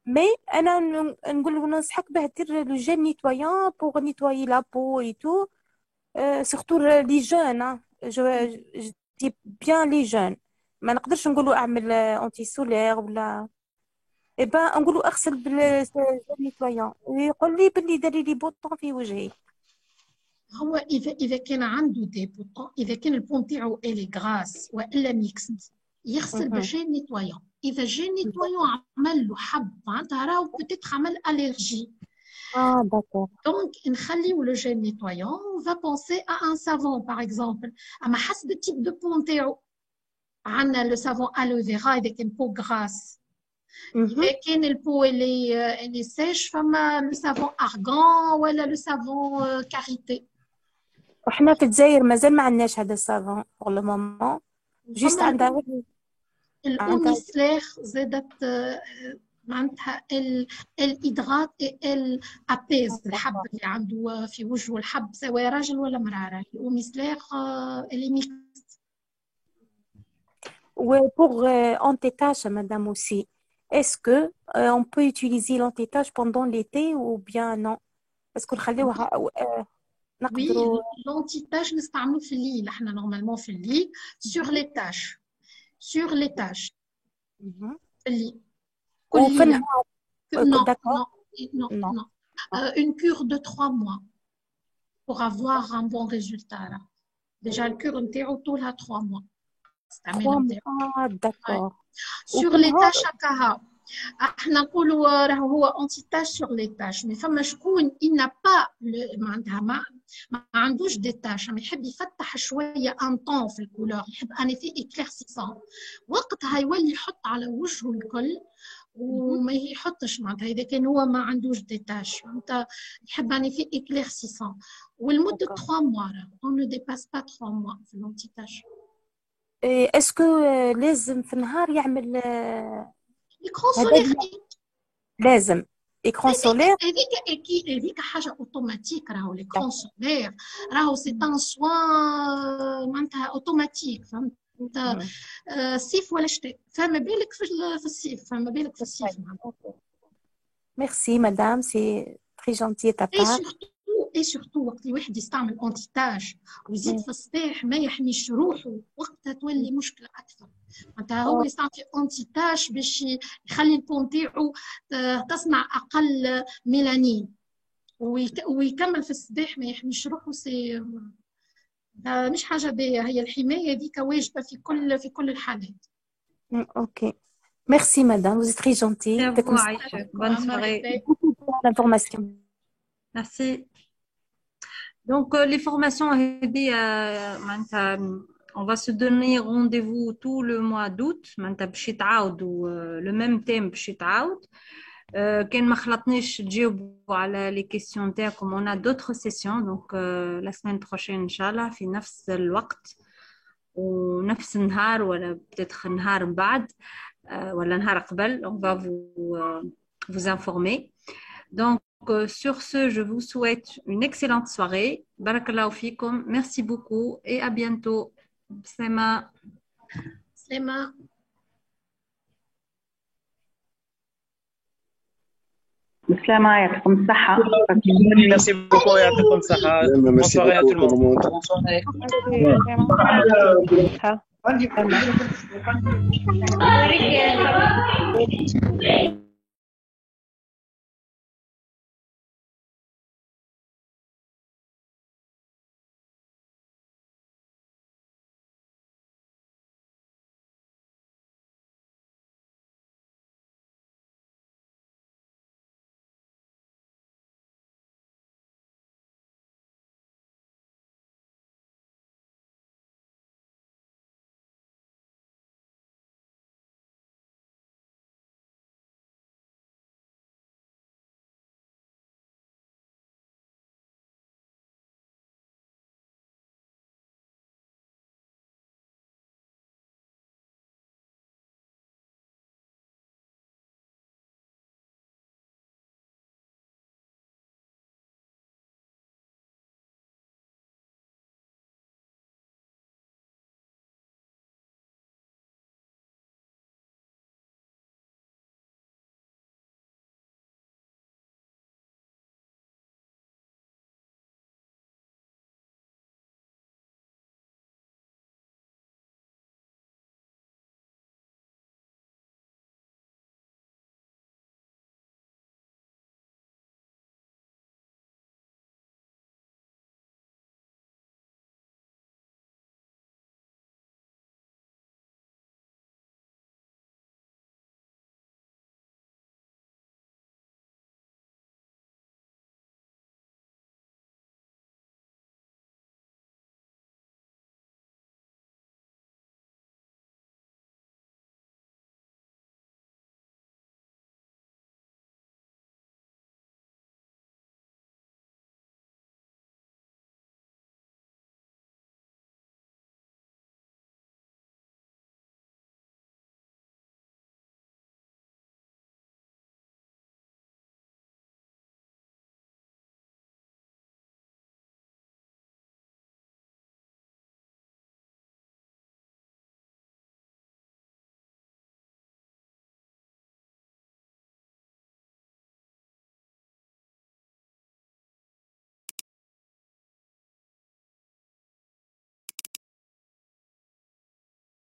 مي انا نقول له ننصحك به دير لو جيل نيتويان بوغ نيتوايي لا بو اي تو، سورتو لي جون. جو دي بيان لي جون، ما نقدرش نقولوا اعمل اونتي سولير ولا إبا نقولوا اغسل بالجيل نيتويان. يقول لي بلي داري لي بوطون في وجهي. هو اذا كان عنده دي بوطون، اذا كان البون تاعو الي غراس والا ميكست، يغسل بالجيل نيتويان. اذا الجيل نيتويان عمل له حب معناتها راهو بوتيتر عمل الرجي. داكور. دونك نخليو لو جيل نيتويان و va penser à un savon par exemple. اما حسب التيب دو بون تاعو، عندنا لو سافون الوفيرا اذا كان بو غراس. إذا كان البو اللي سيش فما لو سافون ارغان ولا لو سافون كاريتي. وحنا في الجزائر مازال ما عندناش هذا السافون بور لو مومون، جوست عندها الأوميسلير زادت معناتها الإدغاط الأبيز الحب اللي عنده في وجهه الحب سواء راجل ولا مرأة. الأوميسلير اللي ميكس. وبور anti-tache madame aussi, est-ce que on peut utiliser l'anti-tache pendant l'été ou bien non? Est-ce qu'on نخليوها نقدروا؟ l'anti-tache نستعملوه في الليل احنا نورمالمون في الليل sur les taches. Sur les tâches. Non. Une cure de 3 mois pour avoir un bon résultat. Là. Déjà, le cure نتاعو طولها 3 mois. D'accord. Sur les tâches à احنا نقولوا راهو هو انتي تاش سور لي تاش، مي فما شكون il n'a pas معناتها ما عندوش دي تاش، يحب يفتح شويه ان طون في الكولور، يحب ان ايفي اكليرسيسون، وقتها يولي يحط على وجهه الكل وما يحطش معناتها اذا كان هو ما عندوش دي تاش، معناتها يحب ان ايفي اكليرسيسون. والمده 3 mois on ne dépasse pas 3 mois في الانتي تاش. اسكو لازم في النهار يعمل إكران سولير؟ لازم إكران سولير. هذيك حاجة أوتوماتيك، راهو الإكران سولير راهو سي ان سوان معناتها أوتوماتيك، فهمت؟ صيف ولا شتاء، فما بالك في الصيف، فما بالك في الصيف. ميرسي مدام، سي تري جونتي تا بار. اي سورتو وقت اللي واحد يستعمل انتي تاج ويزيد في الصباح ما يحميش روحه، وقتها تولي مشكله اكثر. معناتها هو يستعمل انتي تاج باش يخلي البون تاعو تصنع اقل ميلانين، ويكمل في الصباح ما يحميش روحه. سي مش حاجه باهيه، هي الحمايه هذيك واجبه في كل الحالات. اوكي ميرسي مدام، vous êtes très gentille. Bonne soirée. L'information. Merci. Donc, les formations, on va se donner rendez-vous tout le mois d'août. Le même thème, كان ما خلطنيش تجاوبوا على les questions تاعكم. On a d'autres sessions, donc la semaine prochaine إن شاء الله في نفس الوقت ونفس النهار، ولا peut-être نهار بعد ولا نهار قبل. On va vous informer. Donc, sur ce, je vous souhaite une excellente soirée. Barakallahu fikum. Merci beaucoup et à bientôt. Slema. Slema. السلامة، يعطيكم الصحة. Merci beaucoup, يعطيكم الصحة. Bonne soirée à tout le monde.